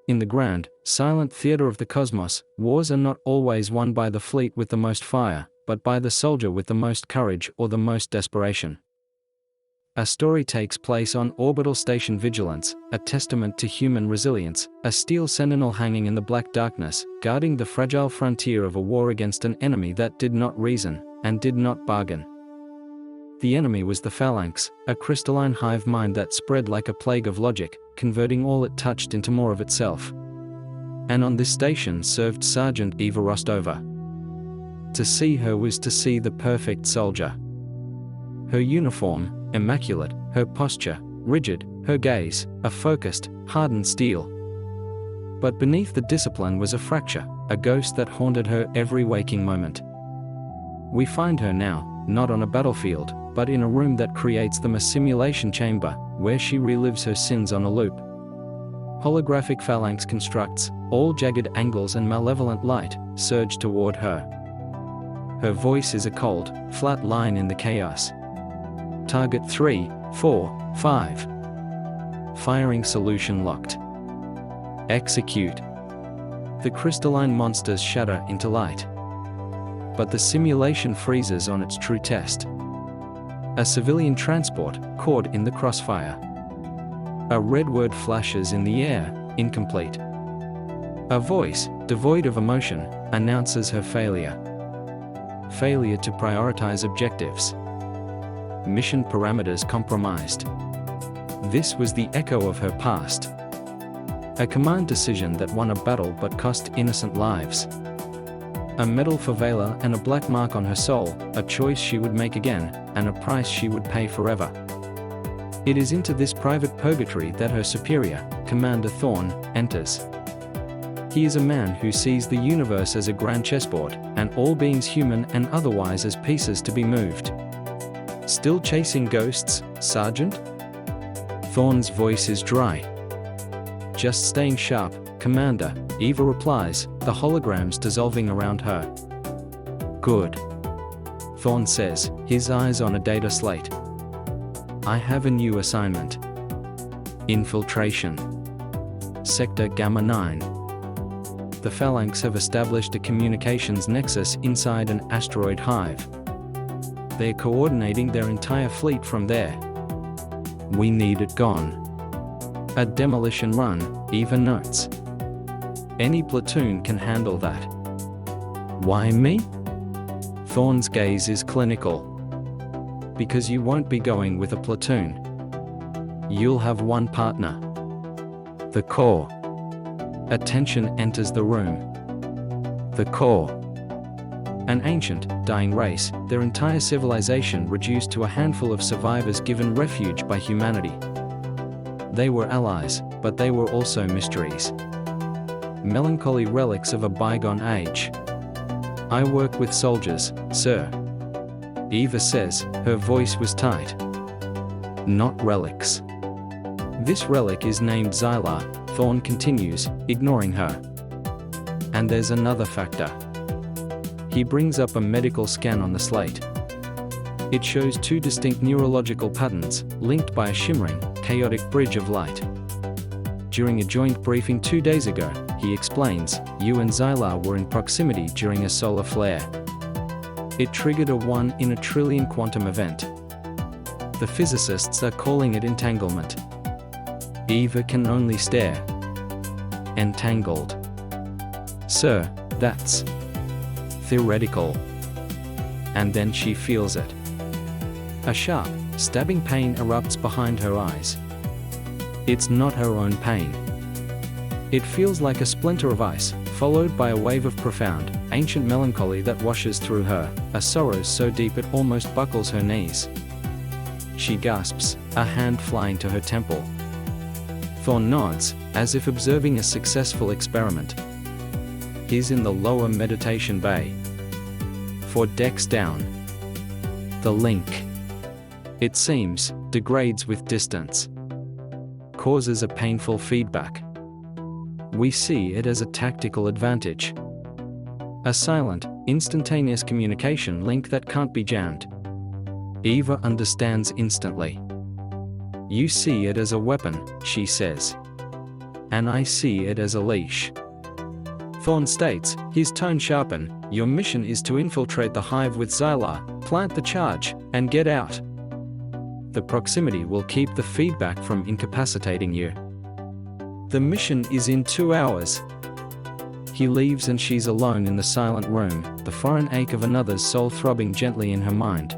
In the grand, silent theater of the cosmos, wars are not always won by the fleet with the most fire, but by the soldier with the most courage or the most desperation. A story takes place on Orbital Station Vigilance, a testament to human resilience, a steel sentinel hanging in the black darkness, guarding the fragile frontier of a war against an enemy that did not reason, and did not bargain. The enemy was the Phalanx, a crystalline hive mind that spread like a plague of logic, converting all it touched into more of itself. And on this station served Sergeant Eva Rostova. To see her was to see the perfect soldier. Her uniform, immaculate, her posture, rigid, her gaze, a focused, hardened steel. But beneath the discipline was a fracture, a ghost that haunted her every waking moment. We find her now, not on a battlefield, but in a room that creates them a simulation chamber, where she relives her sins on a loop. Holographic Phalanx constructs, all jagged angles and malevolent light, surge toward her. Her voice is a cold, flat line in the chaos. Target 3, 4, 5. Firing solution locked. Execute. The crystalline monsters shatter into light. But the simulation freezes on its true test. A civilian transport, caught in the crossfire. A red word flashes in the air, incomplete. A voice, devoid of emotion, announces her failure. Failure to prioritize objectives. Mission parameters compromised. This was the echo of her past. A command decision that won a battle but cost innocent lives. A medal for valor and a black mark on her soul, a choice she would make again, and a price she would pay forever. It is into this private purgatory that her superior, Commander Thorn, enters. He is a man who sees the universe as a grand chessboard, and all beings human and otherwise as pieces to be moved. Still chasing ghosts, Sergeant? Thorn's voice is dry. Just staying sharp, Commander, Eva replies, the holograms dissolving around her. Good. Thorn says, his eyes on a data slate. I have a new assignment. Infiltration. Sector Gamma 9. The Phalanx have established a communications nexus inside an asteroid hive. They're coordinating their entire fleet from there. We need it gone. A demolition run, Eva notes. Any platoon can handle that. Why me? Thorn's gaze is clinical. Because you won't be going with a platoon. You'll have one partner. The Korr. Attention enters the room. The Korr. An ancient, dying race, their entire civilization reduced to a handful of survivors given refuge by humanity. They were allies, but they were also mysteries. Melancholy relics of a bygone age. I work with soldiers, sir. Eva says, her voice was tight. Not relics. This relic is named Xylar, Thorn continues, ignoring her. And there's another factor. He brings up a medical scan on the slate. It shows two distinct neurological patterns, linked by a shimmering, chaotic bridge of light. During a joint briefing 2 days ago, he explains, you and Xylar were in proximity during a solar flare. It triggered a 1 in a trillion quantum event. The physicists are calling it entanglement. Eva can only stare. Entangled. Sir, that's theoretical. And then she feels it. A sharp, stabbing pain erupts behind her eyes. It's not her own pain. It feels like a splinter of ice, followed by a wave of profound, ancient melancholy that washes through her, a sorrow so deep it almost buckles her knees. She gasps, a hand flying to her temple. Thorn nods, as if observing a successful experiment. He's in the lower meditation bay. 4 decks down. The link, it seems, degrades with distance. Causes a painful feedback. We see it as a tactical advantage. A silent, instantaneous communication link that can't be jammed. Eva understands instantly. You see it as a weapon, she says. and I see it as a leash. Thorn states, his tone sharpened, your mission is to infiltrate the Hive with Xylar, plant the charge, and get out. The proximity will keep the feedback from incapacitating you. The mission is in 2 hours. He leaves and she's alone in the silent room, the foreign ache of another's soul throbbing gently in her mind.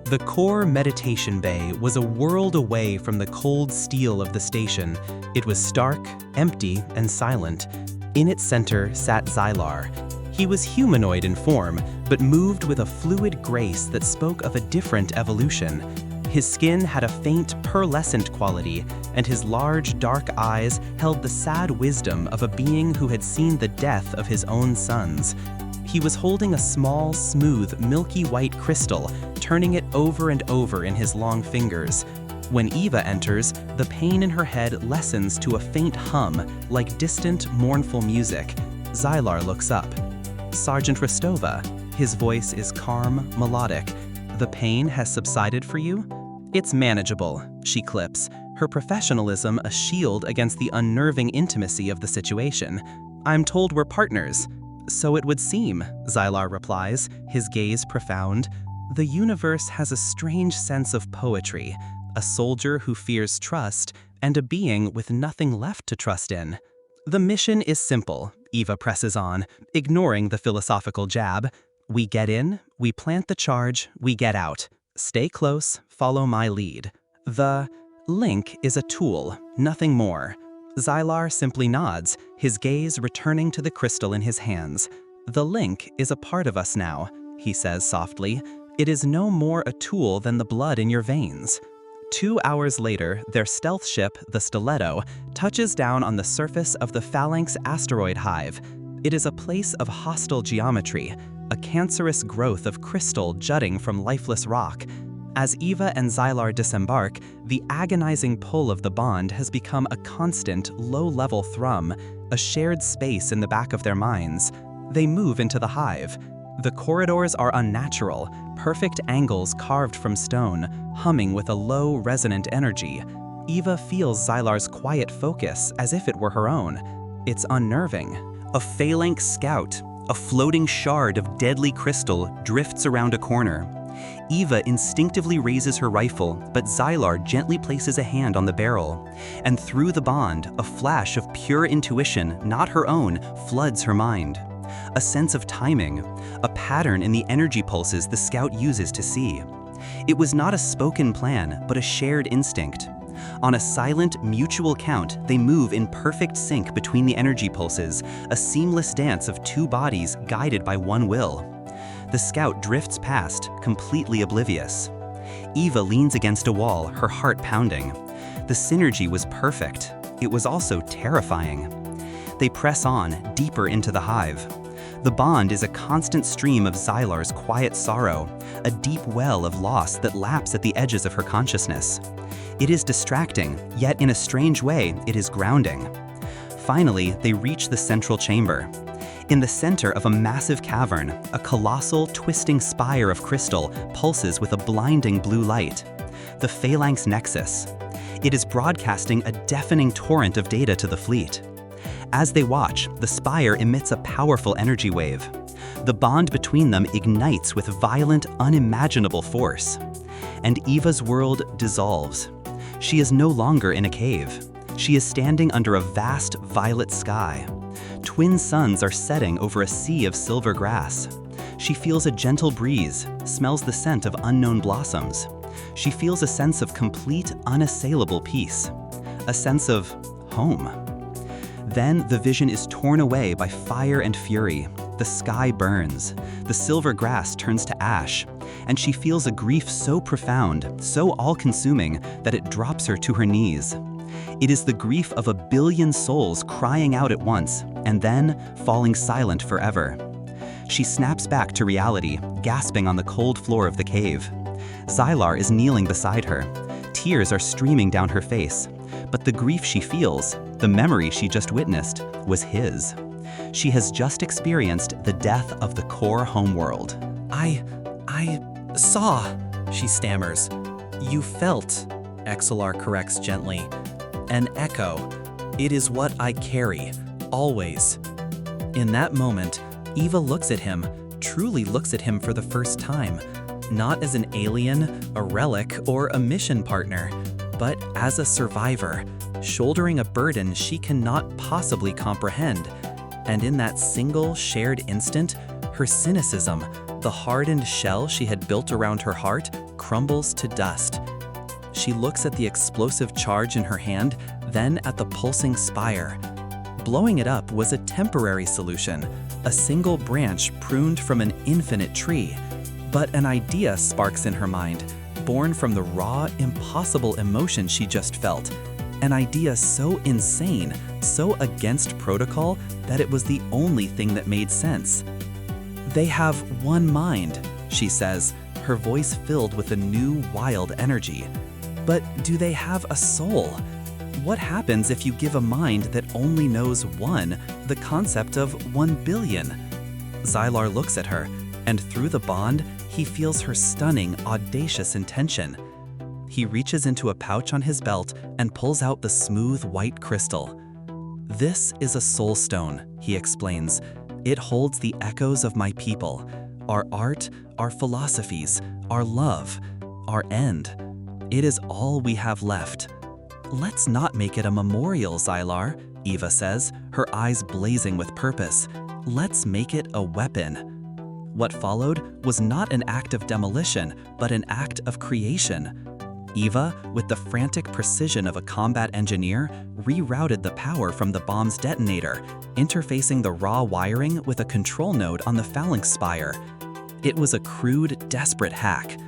The Korr meditation bay was a world away from the cold steel of the station. It was stark, empty, and silent. In its center sat Xylar. He was humanoid in form, but moved with a fluid grace that spoke of a different evolution. His skin had a faint, pearlescent quality, and his large, dark eyes held the sad wisdom of a being who had seen the death of his own sons. He was holding a small, smooth, milky white crystal, turning it over and over in his long fingers. When Eva enters, the pain in her head lessens to a faint hum, like distant, mournful music. Xylar looks up. Sergeant Rostova. His voice is calm, melodic. The pain has subsided for you? It's manageable, she clips, her professionalism a shield against the unnerving intimacy of the situation. I'm told we're partners. So it would seem, Xylar replies, his gaze profound. The universe has a strange sense of poetry, a soldier who fears trust, and a being with nothing left to trust in. The mission is simple, Eva presses on, ignoring the philosophical jab. We get in, we plant the charge, we get out. Stay close, follow my lead. The link is a tool, nothing more. Xylar simply nods, his gaze returning to the crystal in his hands. The link is a part of us now, he says softly. It is no more a tool than the blood in your veins. 2 hours later, their stealth ship, the Stiletto, touches down on the surface of the Phalanx asteroid hive. It is a place of hostile geometry, a cancerous growth of crystal jutting from lifeless rock. As Eva and Xylar disembark, the agonizing pull of the bond has become a constant, low-level thrum, a shared space in the back of their minds. They move into the hive. The corridors are unnatural, perfect angles carved from stone, humming with a low, resonant energy. Eva feels Xylar's quiet focus as if it were her own. It's unnerving. A Phalanx scout, a floating shard of deadly crystal, drifts around a corner. Eva instinctively raises her rifle, but Xylar gently places a hand on the barrel. And through the bond, a flash of pure intuition, not her own, floods her mind. A sense of timing, a pattern in the energy pulses the scout uses to see. It was not a spoken plan, but a shared instinct. On a silent, mutual count, they move in perfect sync between the energy pulses, a seamless dance of two bodies guided by one will. The scout drifts past, completely oblivious. Eva leans against a wall, her heart pounding. The synergy was perfect. It was also terrifying. They press on, deeper into the hive. The bond is a constant stream of Xylar's quiet sorrow, a deep well of loss that laps at the edges of her consciousness. It is distracting, yet in a strange way, it is grounding. Finally, they reach the central chamber. In the center of a massive cavern, a colossal, twisting spire of crystal pulses with a blinding blue light. The Phalanx Nexus. It is broadcasting a deafening torrent of data to the fleet. As they watch, the spire emits a powerful energy wave. The bond between them ignites with violent, unimaginable force. And Eva's world dissolves. She is no longer in a cave. She is standing under a vast, violet sky. Twin suns are setting over a sea of silver grass. She feels a gentle breeze, smells the scent of unknown blossoms. She feels a sense of complete, unassailable peace. A sense of home. Then the vision is torn away by fire and fury. The sky burns. The silver grass turns to ash. And she feels a grief so profound, so all-consuming, that it drops her to her knees. It is the grief of 1 billion souls crying out at once, and then falling silent forever. She snaps back to reality, gasping on the cold floor of the cave. Xylar is kneeling beside her. Tears are streaming down her face. But the grief she feels, the memory she just witnessed, was his. She has just experienced the death of the Korr homeworld. I saw, she stammers. You felt, Xylar corrects gently. An echo. It is what I carry, always." In that moment, Eva looks at him, truly looks at him for the first time, not as an alien, a relic, or a mission partner, but as a survivor, shouldering a burden she cannot possibly comprehend. And in that single shared instant, her cynicism, the hardened shell she had built around her heart, crumbles to dust. She looks at the explosive charge in her hand, then at the pulsing spire. Blowing it up was a temporary solution, a single branch pruned from an infinite tree. But an idea sparks in her mind, born from the raw, impossible emotion she just felt. An idea so insane, so against protocol, that it was the only thing that made sense. "They have one mind," she says, her voice filled with a new, wild energy. "But do they have a soul? What happens if you give a mind that only knows one, the concept of 1 billion? Xylar looks at her, and through the bond, he feels her stunning, audacious intention. He reaches into a pouch on his belt and pulls out the smooth white crystal. "This is a soul stone," he explains. "It holds the echoes of my people, our art, our philosophies, our love, our end. It is all we have left." "Let's not make it a memorial, Xylar," Eva says, her eyes blazing with purpose. "Let's make it a weapon." What followed was not an act of demolition, but an act of creation. Eva, with the frantic precision of a combat engineer, rerouted the power from the bomb's detonator, interfacing the raw wiring with a control node on the Phalanx spire. It was a crude, desperate hack.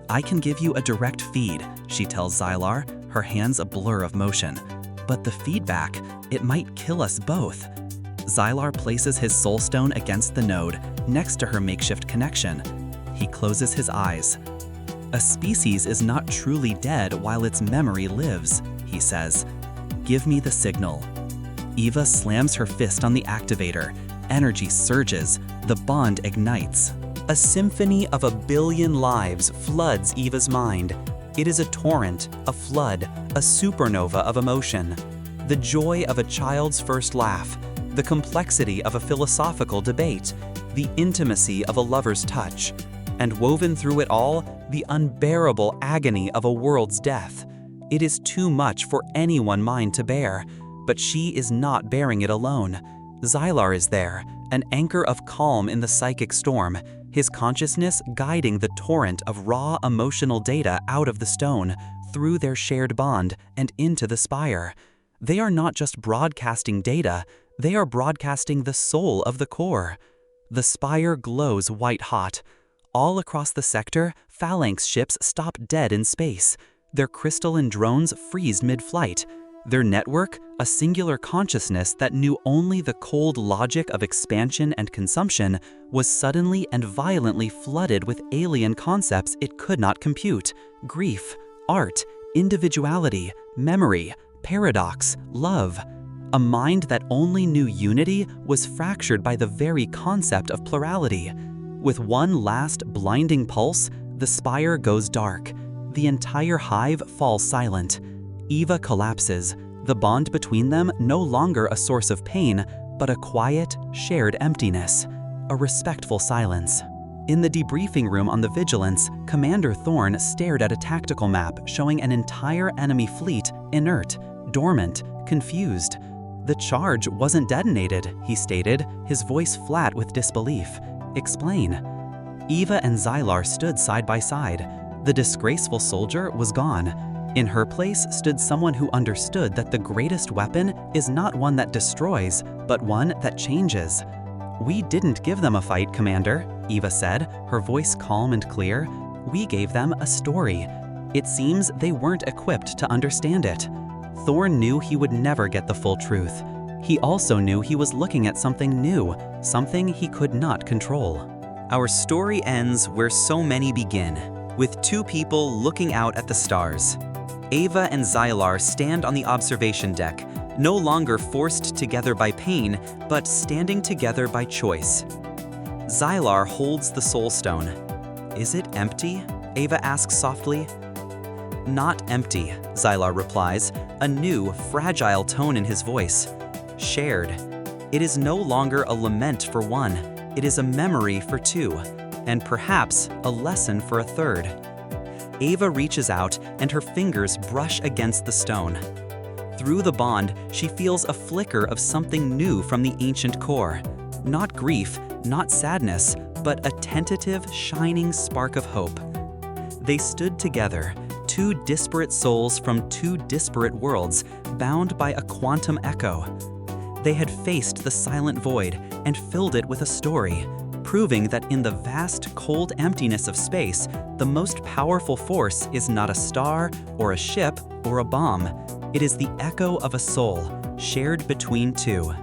"I can give you a direct feed," she tells Xylar, her hands a blur of motion. "But the feedback, it might kill us both." Xylar places his soulstone against the node, next to her makeshift connection. He closes his eyes. "A species is not truly dead while its memory lives," he says. "Give me the signal." Eva slams her fist on the activator. Energy surges. The bond ignites. A symphony of 1 billion lives floods Eva's mind. It is a torrent, a flood, a supernova of emotion. The joy of a child's first laugh, the complexity of a philosophical debate, the intimacy of a lover's touch, and woven through it all, the unbearable agony of a world's death. It is too much for any one mind to bear, but she is not bearing it alone. Xylar is there, an anchor of calm in the psychic storm, his consciousness guiding the torrent of raw emotional data out of the stone, through their shared bond, and into the spire. They are not just broadcasting data, they are broadcasting the soul of the core. The spire glows white-hot. All across the sector, Phalanx ships stop dead in space. Their crystalline drones freeze mid-flight. Their network, a singular consciousness that knew only the cold logic of expansion and consumption, was suddenly and violently flooded with alien concepts it could not compute: grief, art, individuality, memory, paradox, love. A mind that only knew unity was fractured by the very concept of plurality. With one last blinding pulse, the spire goes dark. The entire hive falls silent. Eva collapses, the bond between them no longer a source of pain, but a quiet, shared emptiness, a respectful silence. In the debriefing room on the Vigilance, Commander Thorn stared at a tactical map showing an entire enemy fleet, inert, dormant, confused. "The charge wasn't detonated," he stated, his voice flat with disbelief. "Explain." Eva and Xylar stood side by side. The disgraceful soldier was gone. In her place stood someone who understood that the greatest weapon is not one that destroys, but one that changes. "We didn't give them a fight, Commander," Eva said, her voice calm and clear. "We gave them a story. It seems they weren't equipped to understand it." Thorn knew he would never get the full truth. He also knew he was looking at something new, something he could not control. Our story ends where so many begin, with two people looking out at the stars. Eva and Xylar stand on the observation deck, no longer forced together by pain, but standing together by choice. Xylar holds the soul stone. "Is it empty?" Eva asks softly. "Not empty," Xylar replies, a new, fragile tone in his voice. Shared. It is no longer a lament for one, it is a memory for two, and perhaps a lesson for a third. Eva reaches out and her fingers brush against the stone. Through the bond, she feels a flicker of something new from the ancient core. Not grief, not sadness, but a tentative, shining spark of hope. They stood together, two disparate souls from two disparate worlds, bound by a quantum echo. They had faced the silent void and filled it with a story, proving that in the vast, cold emptiness of space, the most powerful force is not a star or a ship or a bomb. It is the echo of a soul, shared between two.